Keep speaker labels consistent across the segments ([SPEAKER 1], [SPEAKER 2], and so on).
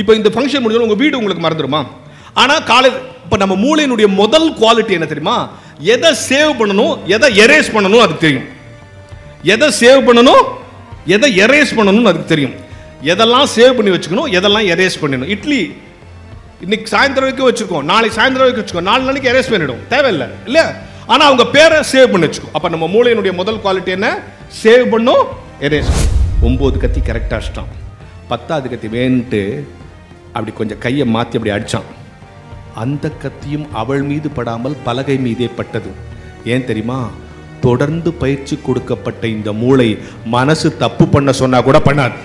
[SPEAKER 1] இப்போ இந்த ஃபங்க்ஷன் முடிஞ்சோம் உங்கள் வீடு உங்களுக்கு மறந்துடுமா? ஆனால் காலையில் இப்போ நம்ம மூளையினுடைய முதல் குவாலிட்டி என்ன தெரியுமா? எதை சேவ் பண்ணணும், எதை எரேஸ் பண்ணணும் அதுக்கு தெரியும். எதை சேவ் பண்ணணும், எதை எரேஸ் பண்ணணும்னு அதுக்கு தெரியும். எதெல்லாம் சேவ் பண்ணி வச்சுக்கணும், எதெல்லாம் எரேஸ் பண்ணிடணும். இட்லி இன்னைக்கு சாயந்தரம் வரைக்கும் வச்சுருக்கோம், நாளைக்கு சாயந்தரம் வரைக்கும் வச்சுக்கோ, 4 நாளைக்கு எரேஸ் பண்ணிடும், தேவையில்லை இல்லையா? ஆனால் அவங்க பேரை சேவ் பண்ணி வச்சுக்கோ. அப்போ நம்ம மூளையினுடைய முதல் குவாலிட்டி என்ன? சேவ் பண்ணும், எரேஸ். 9 கத்தி கரெக்டாக அடிச்சிட்டான். 10வது கத்தி வேணுட்டு அப்படி கொஞ்சம் கையை மாற்றி அப்படி அடித்தான். அந்த கத்தியும் அவள் மீது படாமல் பலகை மீதே பட்டது. ஏன் தெரியுமா? தொடர்ந்து பயிற்சி கொடுக்கப்பட்ட இந்த மூளை மனசு தப்பு பண்ண சொன்னா கூட பண்ணாது.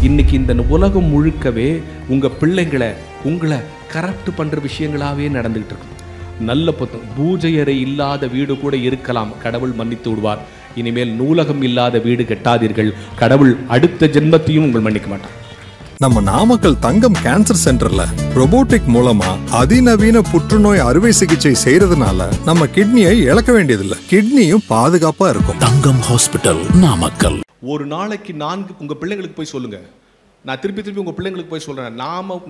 [SPEAKER 1] இன்னைக்கு இந்த உலகம் முழுக்கவே உங்க பிள்ளைங்களை உங்களை கரெக்ட் பண்ற விஷயங்களாவே நடந்துகிட்டு இருக்கு. நல்ல புத்தம் பூஜை அறை இல்லாத வீடு கூட இருக்கலாம், கடவுள் மன்னித்து விடுவார். இனிமேல் நூலகம் இல்லாத வீடு கட்டாதீர்கள், கடவுள் அடுத்த ஜென்மத்தையும் உங்கள் மன்னிக்க மாட்டார்.
[SPEAKER 2] நம்ம நாமக்கல் தங்கம் கேன்சர் சென்டர்ல ரோபோட்டிக் மூலமா அதிநவீன புற்றுநோய் அறுவை சிகிச்சை செய்யறதுனால நம்ம கிட்னியை இழக்க வேண்டியதில்லை, கிட்னியும் பாதுகாப்பா இருக்கும்.
[SPEAKER 3] தங்கம் ஹாஸ்பிட்டல், நாமக்கல்.
[SPEAKER 1] ஒரு நாளைக்கு 4 உங்க பிள்ளைங்களுக்கு போய் சொல்லுங்க. நான் திருப்பி உங்க பிள்ளைங்களுக்கு போய் சொல்றேன்,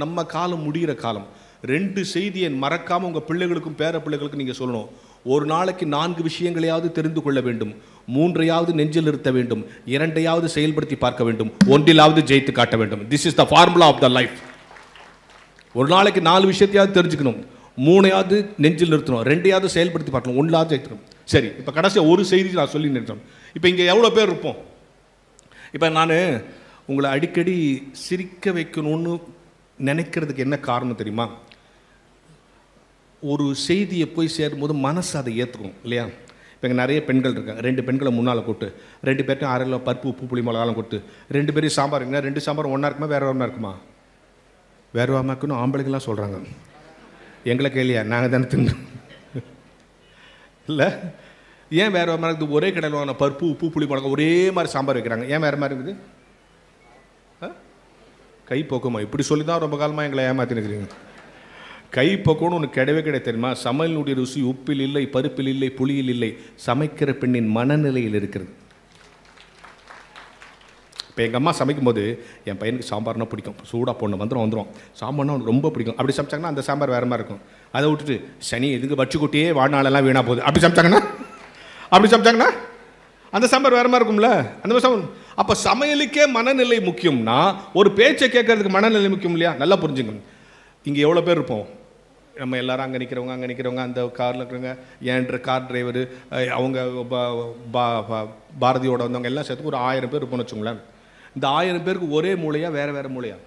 [SPEAKER 1] நம்ம காலம் முடிகிற காலம். 2 செய்தியை மறக்காம உங்க பிள்ளைகளுக்கும் பேர பிள்ளைகளுக்கும் நீங்க சொல்லணும். ஒரு நாளைக்கு 4 விஷயங்களையாவது தெரிந்து கொள்ள வேண்டும், 3ஐயாவது நெஞ்சில் நிறுத்த வேண்டும், 2ஐயாவது செயல்படுத்தி பார்க்க வேண்டும், 1லாவது ஜெயித்து காட்ட வேண்டும். This is the formula of the life. ஒரு நாளைக்கு 4 விஷயத்தையாவது தெரிஞ்சுக்கணும், 3ஐயாவது நெஞ்சில் நிறுத்தணும், 2ஐயாவது செயல்படுத்தி பார்க்கணும், 1லாவது ஜெயிக்கணும். சரி, இப்போ கடைசியாக ஒரு செய்தி நான் சொல்லி நிறுத்தணும். இப்போ இங்கே எவ்வளோ பேர் இருப்போம்? இப்போ நான் உங்களை அடிக்கடி சிரிக்க வைக்கணும்னு நினைக்கிறதுக்கு என்ன காரணம் தெரியுமா? ஒரு செய்தியை போய் சேரும்போது மனசு அதை ஏற்றுக்கணும் இல்லையா? இப்போ இங்கே நிறைய பெண்கள் இருக்காங்க. 2 பெண்களை முன்னால் கூப்பிட்டு 2 பேர்ட்டும் 6 கிலோ பருப்பு உப்பு புளி மிளகாலாம் கொடுத்து 2 பேரையும் சாம்பார் இருக்குங்க, 2 சாம்பார் ஒன்றா இருக்குமா வேறு ஒன்றா இருக்குமா? வேறு வாமா இருக்குன்னு ஆம்பளைங்களாம் சொல்கிறாங்க. எங்களை கேள்வியா? நாங்கள் தானே தின்னு இல்லை? ஏன் வேறு மாதிரி இருக்குது? ஒரே கடையில் வாங்கின பருப்பு உப்பு புளி மிளகா ஒரே மாதிரி சாம்பார் வைக்கிறாங்க, ஏன் வேறு மாதிரி இருக்குது? கை போக்குமா? இப்படி சொல்லி தான் ரொம்ப காலமாக எங்களை ஏமாற்றினுக்கிறீங்க. கை பக்குவம்னு ஒன்று கிடையவே கிடையாது தெரியுமா? சமையலுடைய ருசி உப்பில் இல்லை, பருப்பில் இல்லை, புளியில் இல்லை, சமைக்கிற பெண்ணின் மனநிலையில் இருக்கிறது. இப்போ எங்கள் அம்மா சமைக்கும் போது என் பையனுக்கு சாம்பார்னா பிடிக்கும், சூடாக போடணும் வந்துடும் சாம்பார்னா ரொம்ப பிடிக்கும். அப்படி சமைச்சாங்கன்னா அந்த சாம்பார் வேறு மாதிரி இருக்கும். அதை விட்டுட்டு சனி எதுக்கு வச்சு கூட்டியே வாழ்நாளெல்லாம் வீணாக போகுது அப்படி சமைச்சாங்கன்னா அந்த சாம்பார் வேறு மாதிரி இருக்கும்ல, அந்த மாதிரி சாம்பார். அப்போ சமையலுக்கே மனநிலை முக்கியம்னா ஒரு பேச்சை கேட்கறதுக்கு மனநிலை முக்கியம் இல்லையா? நல்லா புரிஞ்சுங்க. இங்கே எவ்வளோ பேர் இருப்போம்? நம்ம எல்லாரும் அங்கே நிற்கிறவங்க அந்த காரில் இருக்கிறவங்க, ஏன்ற கார் டிரைவரு, அவங்க பாரதியோட வந்தவங்க எல்லாம் சேர்த்து ஒரு 1000 பேர் இருப்போம்னு வச்சுங்களேன். இந்த 1000 பேருக்கு ஒரே மூளையா வேறு மூளையா?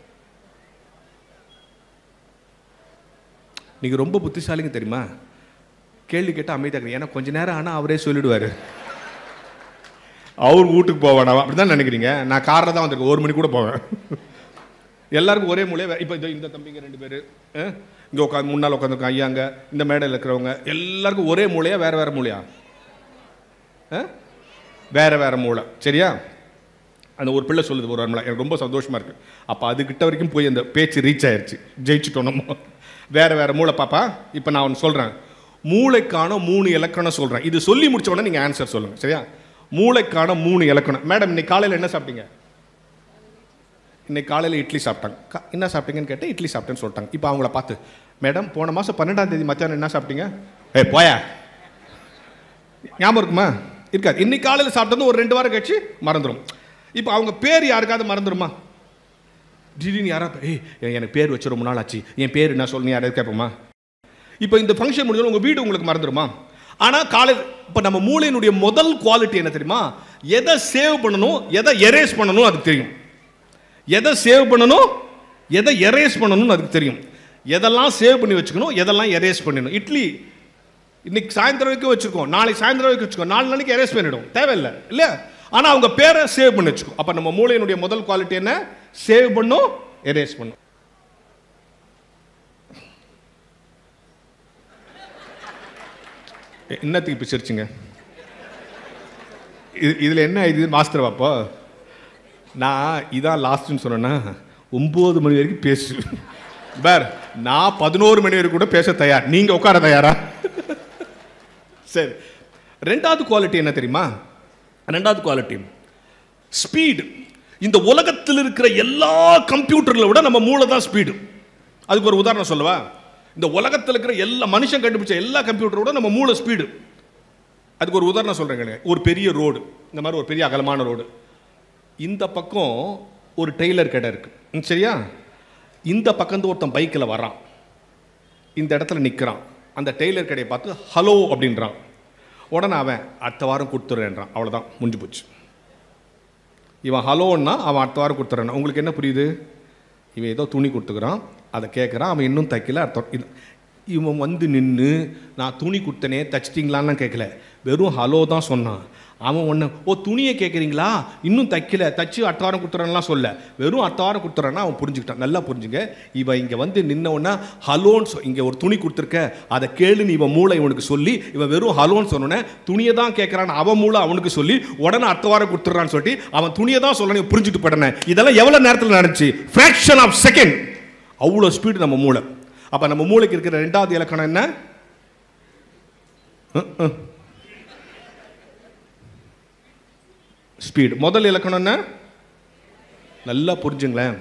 [SPEAKER 1] நீங்கள் ரொம்ப புத்திசாலிங்க தெரியுமா? கேள்வி கேட்டால் அமைதியாக, ஏன்னா கொஞ்ச நேரம் ஆனால் அவரே சொல்லிடுவார், அவர் வீட்டுக்கு போவேன் அப்படி தான் நினைக்கிறீங்க. நான் காரில் தான் வந்திருக்கேன், 1 மணி கூட போவேன். எல்லாருக்கும் ஒரே மூலையை. இப்போ இந்த தம்பிங்க 2 பேர் இங்கே உட்காந்து முன்னால் உட்காந்துருக்காங்க, ஐயாங்க இந்த மேடையில் இருக்கிறவங்க எல்லாருக்கும் ஒரே மூலையா வேறு மூலையா? வேறு மூளை. சரியா? அந்த ஒரு பிள்ளை சொல்லுது ஒரு வாரமில்ல, எனக்கு ரொம்ப சந்தோஷமாக இருக்குது. அப்போ அதுக்கிட்ட வரைக்கும் போய் அந்த பேச்சு ரீச் ஆயிடுச்சு, ஜெயிச்சுட்டோம் நம்ம. வேறு மூளை பாப்பா. இப்போ நான் ஒன்று சொல்கிறேன், மூளைக்கான 3 இலக்கணம் சொல்கிறேன். இது சொல்லி முடிச்ச உடனே நீங்கள் ஆன்சர் சொல்லுங்கள். சரியா? மூளைக்கான 3 இலக்கணம். மேடம் இன்னைக்கு காலையில் என்ன சாப்பிட்டீங்க? இன்னைக்கு காலையில் இட்லி சாப்பிட்டாங்க. என்ன சாப்பிட்டீங்கன்னு கேட்டேன், இட்லி சாப்பிட்டேன்னு சொல்லிட்டாங்க. இப்போ அவங்கள பார்த்து, மேடம் போன மாதம் 12ஆம் தேதி மத்தியானம் என்ன சாப்பிட்டீங்க? போயா, ஞாபகம் இருக்குமா? இருக்காது. இன்னைக்கு காலையில் சாப்பிட்டது ஒரு 2 வாரம் கழிச்சு மறந்துடும். இப்போ அவங்க பேர் யாருக்காவது மறந்துடுமா? திடீர்னு யாராவது எனக்கு பேர் வச்சு ரொம்ப நாள் ஆச்சு, என் பேர் என்ன சொல்லணும் யாராவது கேட்போமா? இப்போ இந்த ஃபங்க்ஷன் முடிஞ்சோம் உங்கள் வீடு உங்களுக்கு மறந்துடுமா? ஆனால் காலையில் இப்போ நம்ம மூளையினுடைய முதல் குவாலிட்டி என்ன தெரியுமா? எதை சேவ் பண்ணணும், எதை எரேஸ் பண்ணணும் அதுக்கு தெரியும். எதை சேவ் பண்ணணும், எதை எரேஸ் பண்ணணும்னு அதுக்கு தெரியும். எதெல்லாம் சேவ் பண்ணி வச்சுக்கணும், எதெல்லாம் எரேஸ் பண்ணிடணும். இட்லி இன்னைக்கு சாயந்தரம் வரைக்கும் வச்சுருக்கோம், நாளைக்கு சாயந்தரம் வரைக்கும் வச்சுக்கோ, 4 நாளைக்கு எரேஸ் பண்ணிடும், தேவையில்லை இல்லையா? ஆனால் அவங்க பேரை சேவ் பண்ணி வச்சுக்கோ. அப்போ நம்ம மூளையினுடைய முதல் குவாலிட்டி என்ன? சேவ் பண்ணும், எரேஸ் பண்ணும். என்னத்துக்கு இப்போ சிரிச்சுங்க? இதில் என்ன இது மாஸ்டர் வாப்போ? நான் இதான் லாஸ்ட்னு சொன்னேன்னா 9 மணி வரைக்கும் பேசு பார், நான் 11 மணி வரைக்கும் கூட பேச தயார், நீங்கள் உட்கார தயாரா? சரி, 2வது குவாலிட்டி என்ன தெரியுமா? 2வது குவாலிட்டி ஸ்பீடு. இந்த உலகத்தில் உலகத்தில் இருக்கிற எல்லா கம்ப்யூட்டர்களை விட நம்ம மூளை தான் ஸ்பீடு. அதுக்கு ஒரு உதாரணம் சொல்லவா? இந்த உலகத்தில் இருக்கிற எல்லா மனுஷன் கண்டுபிடிச்ச எல்லா கம்ப்யூட்டரோட நம்ம மூளை ஸ்பீடு. அதுக்கு ஒரு உதாரணம் சொல்கிறேங்க. ஒரு பெரிய ரோடு, இந்த மாதிரி ஒரு பெரிய அகலமான ரோடு, இந்த பக்கம் ஒரு டெய்லர் கடை இருக்குது, சரியா? இந்த பக்கம் ஒருத்தன் பைக்கில் வரான், இந்த இடத்துல நிற்கிறான். அந்த டெய்லர் கடையை பார்த்து ஹலோ அப்படின்றான். உடனே அவன் அடுத்த வாரம் கொடுத்துட்றேன்றான். அவ்வளோதான், முடிஞ்சு போச்சு. இவன் ஹலோன்னா அவன் அடுத்த வாரம் கொடுத்துட்றான். உங்களுக்கு என்ன புரியுது? இவன் ஏதோ துணி கொடுத்துக்கிறான், அதை கேட்குறான், அவன் இன்னும் தைக்கல. இவன் வந்து நின்று நான் துணி கொடுத்தனே தைச்சிட்டிங்களான்னு கேட்கல, வெறும் ஹலோ தான் சொன்னான். அவன் ஒன்று, ஓ துணியை கேட்குறீங்களா, இன்னும் தைக்கல, தைச்சி அடுத்த வாரம் கொடுத்துறான்லாம் சொல்ல, வெறும் அடுத்த வாரம் கொடுத்துறான்னா அவன் புரிஞ்சுக்கிட்டான். நல்லா புரிஞ்சுங்க. இவன் இங்கே வந்து நின்னவொன்னா ஹலோன்னு இங்கே ஒரு துணி கொடுத்துருக்க அதை கேளுன்னு இவன் மூளை இவனுக்கு சொல்லி, இவன் வெறும் ஹலோன்னு சொன்னோன்னே துணியை தான் கேட்குறான்னு அவன் மூளை அவனுக்கு சொல்லி உடனே அடுத்த வாரம் கொடுத்துட்றான்னு சொல்லிட்டு அவன் துணியை தான் சொல்லணும் புரிஞ்சுட்டு படனே. இதெல்லாம் எவ்வளோ நேரத்தில் நடந்துச்சு? Fraction of second. அவ்வளோ ஸ்பீடு நம்ம மூளை. அப்போ நம்ம மூளைக்கு இருக்கிற ரெண்டாவது இலக்கணம் என்ன? ஸ்பீடு. முதல் இலக்கணம் என்ன? நல்லா புரிஞ்சுங்களேன்.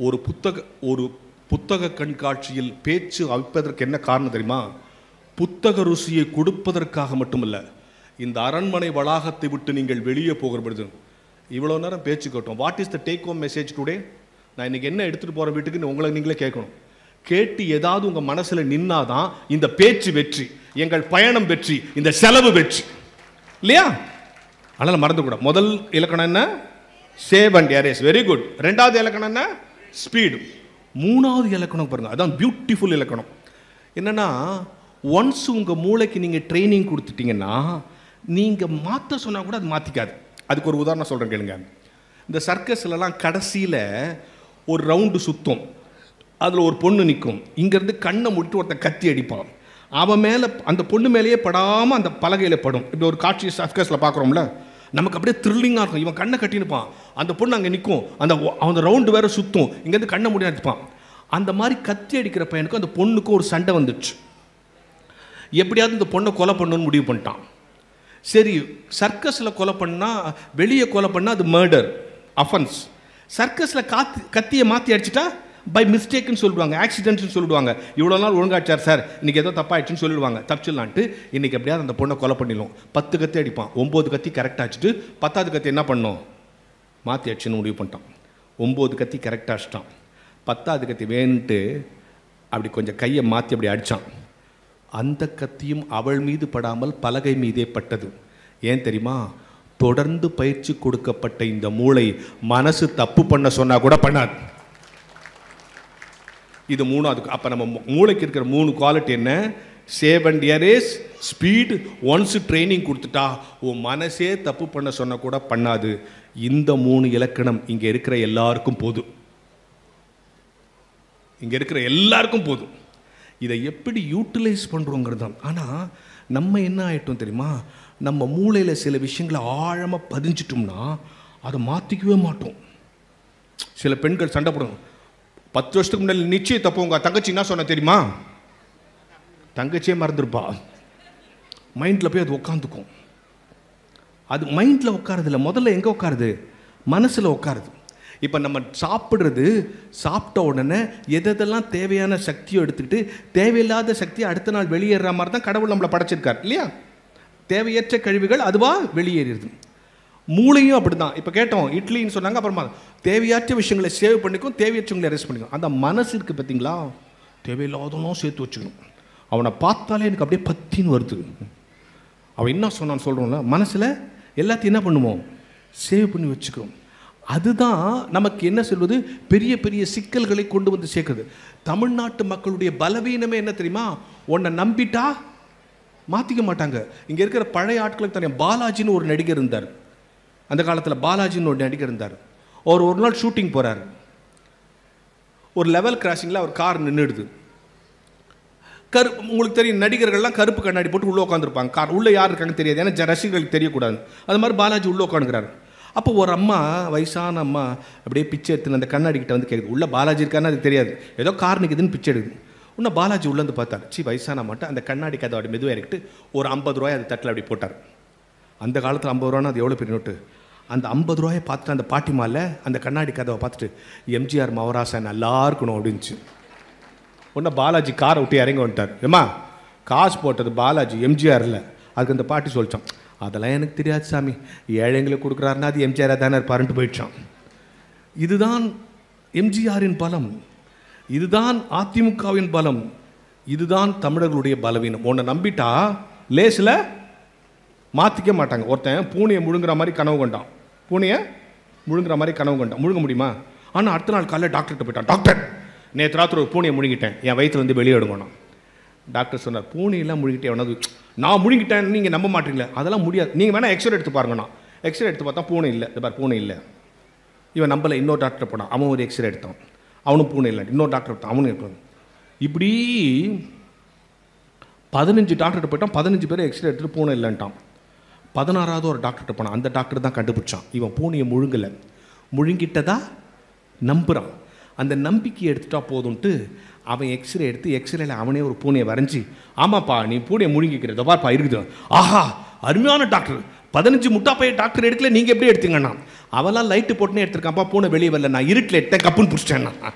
[SPEAKER 1] ஒரு புத்தக கண்காட்சியில் பேச்சு வைப்பதற்கு என்ன காரணம் தெரியுமா? புத்தக ருசியை கொடுப்பதற்காக மட்டுமல்ல, இந்த அரண்மனை வளாகத்தை விட்டு நீங்கள் வெளியே போகிற பொழுது இவ்வளோ நேரம் பேச்சு கேட்டோம். What is the take home message today? நான் இன்னைக்கு என்ன எடுத்துகிட்டு போகிற வீட்டுக்கு உங்களை நீங்களே கேட்கணும். கேட்டு ஏதாவது உங்கள் மனசில் நின்னாதான் இந்த பேச்சு வெற்றி, எங்கள் பயணம் வெற்றி, இந்த செலவு வெற்றி, இல்லையா? அதனால் மறந்துக்கூடாது. முதல் இலக்கணம் என்ன? Save and erase. Very good. ரெண்டாவது இலக்கணம் என்ன? ஸ்பீடு. மூணாவது இலக்கணம் பாருங்க, அதான் பியூட்டிஃபுல் இலக்கணம். என்னன்னா, ஒன்ஸ் உங்கள் மூளைக்கு நீங்கள் ட்ரைனிங் கொடுத்துட்டீங்கன்னா நீங்கள் மாற்ற சொன்னால் கூட அது மாற்றிக்காது. அதுக்கு ஒரு உதாரணம் சொல்கிறேன் கேளுங்க. இந்த சர்க்கஸ்லலாம் கடைசியில் ஒரு ரவுண்டு சுத்தம், அதில் ஒரு பொண்ணு நிற்கும், இங்கேருந்து கண்ணை முடிட்டு ஒருத்தன் கத்தி அடிப்பான், அவன் மேலே அந்த பொண்ணு மேலேயே படாமல் அந்த பலகையில் படும். இப்படி ஒரு காட்சி சர்க்கஸில் பார்க்குறோம்ல, நமக்கு அப்படியே த்ரில்லிங்காக இருக்கும். இவன் கண்ணை கட்டினுப்பான், அந்த பொண்ணு அங்கே நிற்கும், அந்த ரவுண்டு வேறு சுற்றும், இங்கேருந்து கண்ணை முடி அடிப்பான். அந்த மாதிரி கத்தி அடிக்கிற பையனுக்கும் அந்த பொண்ணுக்கும் ஒரு சண்டை வந்துடுச்சு. எப்படியாவது இந்த பொண்ணை கொலை பண்ணணும்னு முடிவு பண்ணிட்டான். சரி, சர்க்கஸில் கொலை பண்ணால், வெளியே கொலை பண்ணால் அது மர்டர் அஃபென்ஸ். சர்க்கஸில் கத்தியை மாற்றி அடிச்சிட்டா பை மிஸ்டேக்குன்னு சொல்லிடுவாங்க, ஆக்சிடென்ட்னு சொல்லிடுவாங்க. இவ்வளோ நாள் ஒழுங்காச்சார் சார், இன்றைக்கி ஏதோ தப்பாகிடுச்சுன்னு சொல்லிடுவாங்க. தப்பிச்சிடலான்ட்டு இன்றைக்கி எப்படியாவது அந்த பொண்ணை கொலை பண்ணிடலாம். 10 கத்தி அடிப்பான், 9 கத்தி கரெக்டாக அடிச்சுட்டு 10வது கத்தி என்ன பண்ணோம்? மாற்றி அடிச்சுன்னு முடிவு பண்ணிட்டான். 9 கத்தி கரெக்டாக அடிச்சிட்டான். 10வது கத்தி வேணுன்ட்டு அப்படி கொஞ்சம் கையை மாற்றி அப்படி அடித்தான். அந்த கத்தியும் அவள் மீது படாமல் பலகை மீதே பட்டது. ஏன் தெரியுமா? தொடர்ந்து பயிற்சி கொடுக்கப்பட்ட இந்த மூளை மனசு தப்பு பண்ண சொன்னால் கூட பண்ணாது. இது மூணாவது. அப்போ நம்ம மூளைக்கு இருக்கிற 3 குவாலிட்டி என்ன? Save and erase, speed. Once training கொடுத்துட்டா உன் மனசே தப்பு பண்ண சொன்ன கூட பண்ணாது. இந்த 3 இலக்கணம் இங்கே இருக்கிற எல்லாருக்கும் போதும். இங்கே இருக்கிற எல்லாருக்கும் போதும். இதை எப்படி யூட்டிலைஸ் பண்ணுறோங்கிறது தான். ஆனால் நம்ம என்ன ஆகிட்டோம் தெரியுமா? நம்ம மூளையில் சில விஷயங்களை ஆழமாக பதிஞ்சிட்டோம்னா அதை மாற்றிக்கவே மாட்டோம். சில பெண்கள் சண்டை போடுவோம். 10 வருஷத்துக்கு முன்னாடி நிச்சயம் தப்பு உங்கள் தங்கச்சி என்ன சொன்ன தெரியுமா? தங்கச்சியே மறந்துருப்பா. மைண்டில் போய் அது உட்காந்துக்கும். அது மைண்டில் உட்காரதில்ல, முதல்ல எங்கே உட்காருது? மனசில் உட்காருது. இப்போ நம்ம சாப்பிட்றது, சாப்பிட்ட உடனே எதெல்லாம் தேவையான சக்தியை எடுத்துக்கிட்டு தேவையில்லாத சக்தியை அடுத்த நாள் வெளியேற மாதிரி தான் கடவுள் நம்மளை படைச்சிருக்கார், இல்லையா? தேவையற்ற கழிவுகள் அதுவாக வெளியேறிடுது. மூளையும் அப்படி தான். இப்போ கேட்டோம் இட்லின்னு சொன்னாங்க, அப்புறமா தேவையற்ற விஷயங்களை சேவ் பண்ணிக்கும், தேவையற்றவங்களை அரெஸ்ட் பண்ணிக்கும். அந்த மனசு இருக்குது பார்த்தீங்களா, தேவையில்லாதனும் சேர்த்து வச்சுக்கணும். அவனை பார்த்தாலே எனக்கு அப்படியே பத்தின்னு வருது. அவன் என்ன சொன்னான்னு சொல்கிறோம்ல, மனசில் எல்லாத்தையும் என்ன பண்ணுவோம்? சேவ் பண்ணி வச்சுக்கிறோம். அதுதான் நமக்கு என்ன சொல்வது? பெரிய பெரிய சிக்கல்களை கொண்டு வந்து சேர்க்குது. தமிழ்நாட்டு மக்களுடைய பலவீனமே என்ன தெரியுமா? உன்னை நம்பிட்டா மாற்றிக்க மாட்டாங்க. இங்கே இருக்கிற பழைய ஆட்களுக்கு தெரியும். பாலாஜின்னு ஒரு நடிகர் இருந்தார். அந்த காலத்தில் பாலாஜின்னு ஒரு நடிகர் இருந்தார். அவர் ஒரு நாள் ஷூட்டிங் போகிறார். ஒரு லெவல் கிராசிங்கில் அவர் கார் நின்றுடுது. உங்களுக்கு தெரியும், நடிகர்கள்லாம் கருப்பு கண்ணாடி போட்டு உள்ளே உட்காந்துருப்பாங்க. கார் உள்ளே யார் இருக்காங்கன்னு தெரியாது, ஏன்னா ரசிகர்களுக்கு தெரியக்கூடாது. அது மாதிரி பாலாஜி உள்ளே உட்காந்துக்கிறார். அப்போ ஒரு அம்மா, வயசான அம்மா, அப்படியே பிச்சை எடுத்துன்னு அந்த கண்ணாடி கிட்ட வந்து கேட்குது. உள்ளே பாலாஜி இருக்காருன்னு அது தெரியாது, ஏதோ கார் நிற்குதுன்னு பிச்சை எடுக்குது. இன்னும் பாலாஜி உள்ளேருந்து பார்த்தார். வயசான அம்மாட்ட அந்த கண்ணாடி கதை அப்படி மெதுவாக இறக்கிட்டு ஒரு 50 ரூபாய் அது தட்டில் அப்படி போட்டார். அந்த காலத்தில் 50 ரூபான்னா அது எவ்வளோ பெரிய நோட்டு. அந்த 50 ரூபாயை பார்த்துட்டு அந்த பாட்டிமால அந்த கண்ணாடி கதவை பார்த்துட்டு எம்ஜிஆர் மவராசா நல்லா இருக்கணும் அப்படின்ச்சு. ஒன்றா பாலாஜி காரை விட்டு இறங்கி வந்துட்டார். ஏம்மா காசு போட்டது பாலாஜி, எம்ஜிஆர் இல்லை. அதுக்கு அந்த பாட்டி சொல்லிச்சான், அதெல்லாம் எனக்கு தெரியாது சாமி, ஏழைங்களுக்கு கொடுக்குறாருன்னா அது எம்ஜிஆராக தானே இருப்பாருன்ட்டு போயிடுச்சான். இதுதான் எம்ஜிஆரின் பலம், இதுதான் அதிமுகவின் பலம், இதுதான் தமிழர்களுடைய பலவீனம். உன்னை நம்பிட்டா லேஸில் மாற்றிக்க மாட்டாங்க. ஒருத்தன் பூனையை முழுங்குற மாதிரி கனவு கொண்டான், பூனையை முழுங்குற மாதிரி கனவு கொண்டான். முழுங்க முடியுமா? ஆனால் அடுத்த நாள் காலையில் டாக்டர்கிட்ட போயிட்டான். டாக்டர், நேற்று ராத்திரி ஒரு பூனையை முழுங்கிட்டேன், என் வயிற்றுலேருந்து வெளியே எடுக்கணும். டாக்டர் சொன்னார், பூனையெல்லாம் முழுங்கிட்டேன் எவனது, நான் முழுங்கிட்டேன்னு நீங்கள் நம்ப மாட்டீங்களே, அதெல்லாம் முடியாது, நீங்கள் வேணால் எக்ஸ்ரே எடுத்து பாருங்கண்ணா. எக்ஸ்ரே எடுத்து பார்த்தா பூனை இல்லை. இந்த பார் பூனை இல்லை. இவன் நம்பலை. இன்னொரு டாக்டர் போனான், அவன் ஒரு எக்ஸ்ரே எடுத்தான், அவனும் பூனை இல்லை. இன்னொரு டாக்டர் எடுத்தான், அவனும் எடுத்தான். இப்படி 15 டாக்டர்கிட்ட போயிட்டான். 15 பேர் எக்ஸ்ரே எடுத்துகிட்டு பூனை இல்லைன்ட்டான். 16வது ஒரு டாக்டர்கிட்ட போனான். அந்த டாக்டர் தான் கண்டுபிடிச்சான், இவன் பூனையை முழுங்கலை, முழுங்கிட்டதா நம்புகிறான். அந்த நம்பிக்கையை எடுத்துட்டா போதும்ட்டு அவன் எக்ஸ்ரே எடுத்து எக்ஸ்ரேல அவனே ஒரு பூனையை வரைஞ்சி, ஆமாப்பா நீ பூனையை முழுங்கிக்கிறத பார்ப்பா இருக்குது. ஆஹா அருமையான டாக்டர், 15 முட்டா பைய டாக்டர் எடுக்கல, நீங்கள் எப்படி எடுத்தீங்கண்ணா? அவெல்லாம் லைட்டு போட்டுனே எடுத்திருக்காப்பா, பூனை வெளியே வரல, நான் இருட்டில் எடுத்தேன், கப்புன்னு பிடிச்சிட்டேன்னா.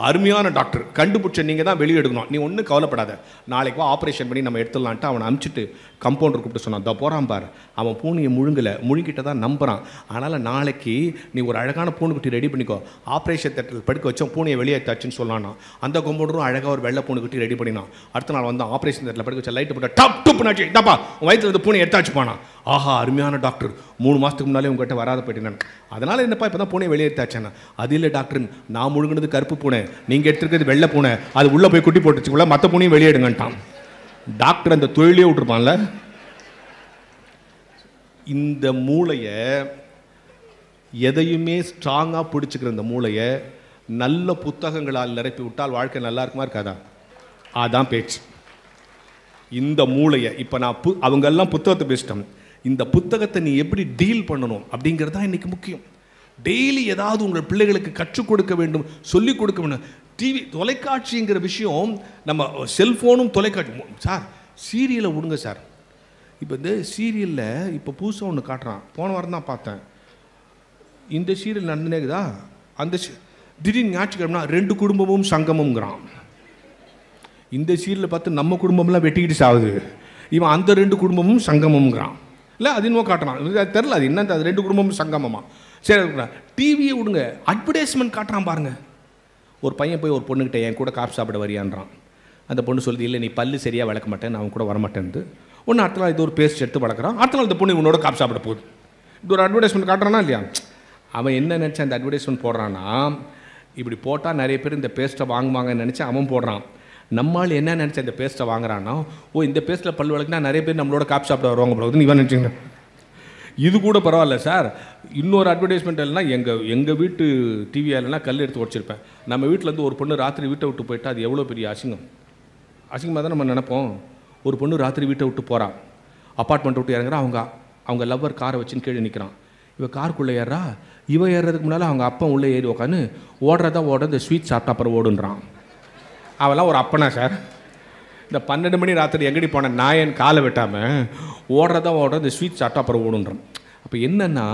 [SPEAKER 1] அருமையான டாக்டர், கண்டுபிடிச்ச நீங்கள் தான் வெளியே எடுக்கணும், நீ ஒன்றும் கவலைப்படாத, நாளைக்கு ஆப்ரேஷன் பண்ணி நம்ம எடுத்துடலான்ட்டு அவனை அனுப்பிச்சிட்டு கம்பவுண்டர் கூப்பிட்டு சொன்னான், இதோ போகிறான் பார், அவன் பூனையை முழுங்கலை, முழுங்கிட்ட தான் நம்புகிறான். அதனால் நாளைக்கு நீ ஒரு அழகான பூனைக்குட்டி ரெடி பண்ணிக்கோ, ஆப்ரேஷன் தேட்டரில் படுக்க வச்சோம், பூனையை வெளியே தாச்சுன்னு சொன்னான்னா. அந்த கம்பவுண்டரும் அழகாக ஒரு வெள்ளை பூனைக்குட்டி ரெடி பண்ணினான். அடுத்த நாள் வந்து ஆப்ரேஷன் தேட்டரில் படுக்க வச்சா லைட்டு போட்டால் டப் டப்புனாச்சு, இதாப்பா உன் வயிற்றுல வந்து பூனை எடுத்தாச்சு போனான். ஆஹா அருமையான டாக்டர், 3 மாதத்துக்கு முன்னாலே உங்கள்கிட்ட வராத போயிட்டேன், அதனால் என்னப்பா இப்போ தான் பூனை வெளியே எடுத்தாச்சேன்னா. அது இல்லை டாக்டர், நான் முழுங்கினது கருப்பு பூனை, நீங்கள் எடுத்துருக்கிறது வெள்ளை பூனை, அது உள்ளே போய் குட்டி போட்டுச்சுக்குள்ள, மற்ற பூனையும் வெளியே எடுங்கன்ட்டான். டாக்டர் அந்த தொழிலே விட்டுருப்பான்ல. இந்த மூளையை எதையுமே ஸ்ட்ராங்காக பிடிச்சிக்கிற இந்த மூளையை நல்ல புத்தகங்களால் நிரப்பி விட்டால் வாழ்க்கை நல்லா இருக்குமா இருக்காதா? அதான் பேச்சு. இந்த மூளையை இப்போ நான் அவங்கெல்லாம் புத்தகத்தை பேசிட்டோம், இந்த புத்தகத்தை நீ எப்படி டீல் பண்ணணும் அப்படிங்கிறது தான் இன்றைக்கி முக்கியம். டெய்லி ஏதாவது உங்கள் பிள்ளைகளுக்கு கற்றுக் கொடுக்க வேண்டும், சொல்லிக் கொடுக்க வேண்டும். டிவி தொலைக்காட்சிங்கிற விஷயம், நம்ம செல்ஃபோனும் தொலைக்காட்சி சார், சீரியலை விடுங்க சார். இப்போ இந்த சீரியலில் இப்போ புதுசாக ஒன்று காட்டுறான், போன வாரம் தான் பார்த்தேன். இந்த சீரியல் நடந்துனேக்குதா, அந்த திடீர்னு ஞாயிற்றுக்கிழமைனா 2 குடும்பமும் சங்கமம்ங்கிறான். இந்த சீரியலை பார்த்து நம்ம குடும்பம்லாம் வெட்டிக்கிட்டு சாகுது, இவன் அந்த 2 குடும்பமும் சங்கமம்ங்கிறான். இல்லை அது இன்னும் காட்டுறான், தெரில அது என்ன, அது 2 குடும்பமும் சங்கமமா. சரி டிவியை விடுங்க, அட்வர்டைஸ்மெண்ட் காட்டுறான் பாருங்க. ஒரு பையன் போய் ஒரு பொண்ணுக்கிட்ட என் கூட காஃபி சாப்பிட வரியான்றான். அந்த பொண்ணு சொல்லுது, இல்லை நீ பல்லு சரியாக வளர்க்க மாட்டேன், நான் அவன் கூட வரமாட்டேன்து. ஒன்று அடுத்த நாள் இது ஒரு பேஸ்ட் எடுத்து வளர்க்குறான், அடுத்த நாள் இந்த பொண்ணு உன்னோட காஃபி சாப்பிட போகுது. இது ஒரு அட்வர்டைஸ்மெண்ட் காட்டுறானா இல்லையா? அவன் என்ன நினச்சா அந்த அட்வர்டைஸ்மெண்ட் போடுறான்னா, இப்படி போட்டால் நிறைய பேர் இந்த பேஸ்ட்டை வாங்குவாங்கன்னு நினச்சி அவன் போடுறான். நம்மளால் என்ன நினச்சா இந்த பேஸ்ட்டை வாங்குறான்னா, ஓ இந்த பேஸ்ட்டில் பல் வளர்க்குனா நிறைய பேர் நம்மளோட காஃபி சாப்பிட வருவாங்க போகுதுன்னு இவன் நினச்சிங்க. இது கூட பரவாயில்ல சார், இன்னொரு அட்வர்டைஸ்மெண்ட் இல்லைனா எங்கள் வீட்டு டிவியாலனா கல் எடுத்து உடச்சிருப்பேன். நம்ம வீட்டிலேருந்து ஒரு பொண்ணு ராத்திரி வீட்டை விட்டு போயிட்டா அது எவ்வளோ பெரிய அசிங்கமாக தான் நம்ம நினைப்போம். ஒரு பொண்ணு ராத்திரி வீட்டை விட்டு போகிறான், அப்பார்ட்மெண்ட்டை விட்டு இறங்குறா, அவங்க லவ்வர் காரை வச்சுன்னு கீழே நிற்கிறான். இவன் காருக்குள்ளே ஏறா, இவன் ஏறுறதுக்கு முன்னால் அவங்க அப்பா உள்ளே ஏறி உட்காந்து ஓடுறதா இந்த ஸ்வீட் சாப்பிட்டா அப்புறம் ஓடுன்றான். அவெல்லாம் ஒரு அப்பனா சார்? இந்த 12 மணி ராத்திரி எங்கடி போன நாயன் காலை வெட்டாமல் ஓடுறதா இந்த ஸ்வீட் சாப்பிட்டா அப்புறம் ஓடுன்றான். அப்போ என்னென்னா,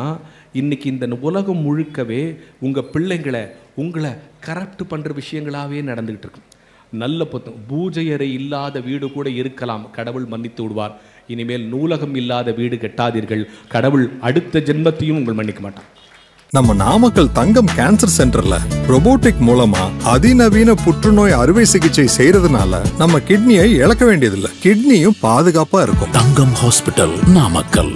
[SPEAKER 1] இன்றைக்கி இந்த உலகம் முழுக்கவே உங்கள் பிள்ளைங்களை உங்களை கரெக்ட் பண்ணுற விஷயங்களாகவே நடந்துக்கிட்டு இருக்கு. நல்ல பூஜை அறை இல்லாத வீடு கூட இருக்கலாம், கடவுள் மன்னித்து விடுவார். இனிமேல் நூலகம் இல்லாத வீடு கட்டாதீர்கள், கடவுள் அடுத்த ஜென்மத்தையும் உங்கள் மன்னிக்க மாட்டான்.
[SPEAKER 2] நம்ம நாமக்கல் தங்கம் கேன்சர் சென்டர்ல robotic மூலமா அதிநவீன புற்றுநோய் அறுவை சிகிச்சை செய்யறதுனால நம்ம கிட்னியை இழக்க வேண்டியதில்லை, கிட்னியும் பாதுகாப்பா இருக்கும்.
[SPEAKER 3] தங்கம் ஹாஸ்பிட்டல், நாமக்கல்.